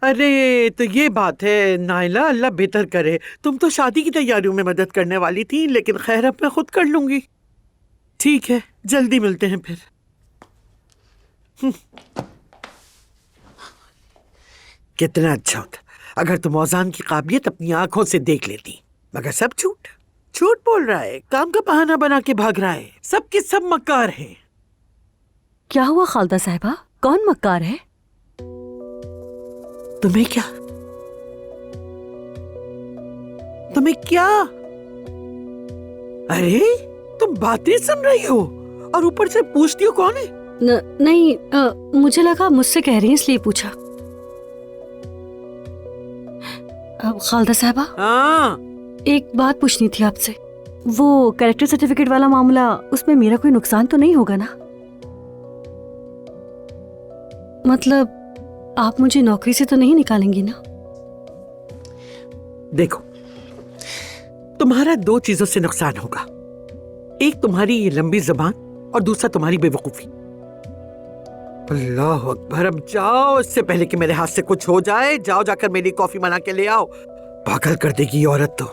ارے تو یہ بات ہے نائلہ، اللہ بہتر کرے. تم تو شادی کی تیاریوں میں مدد کرنے والی تھی، لیکن خیر اب میں خود کر لوں گی. ٹھیک ہے، جلدی ملتے ہیں پھر. کتنا اچھا ہوتا اگر تم اوزان کی قابلیت اپنی آنکھوں سے دیکھ لیتی، مگر سب جھوٹ. جھوٹ بول رہا ہے، کام کا بہانہ بنا کے بھاگ رہا ہے. سب کے سب مکار ہیں. کیا ہوا خالدہ صاحبہ؟ کون مکار ہے؟ تمہیں کیا؟ ارے تم باتیں سن رہی ہو اور اوپر سے پوچھتی ہو کون ہے؟ نہیں، مجھے لگا مجھ سے کہہ رہی ہیں اس لیے پوچھا. خالدہ صاحبہ، ہاں. ایک بات پوچھنی تھی آپ سے. وہ کریکٹر سرٹیفکیٹ والا معاملہ، اس میں میرا کوئی نقصان تو نہیں ہوگا نا؟ مطلب آپ مجھے نوکری سے تو نہیں نکالیں گی نا؟ دیکھو، تمہارا دو چیزوں سے نقصان ہوگا. ایک تمہاری یہ لمبی زبان اور دوسرا تمہاری بے وقوفی. اللہ اکبر. اب جاؤ، اس سے پہلے کہ میرے ہاتھ سے کچھ ہو جائے. جاؤ، جا کر میری کافی بنا کے لے آؤ. پاگل کر دے گی یہ عورت تو.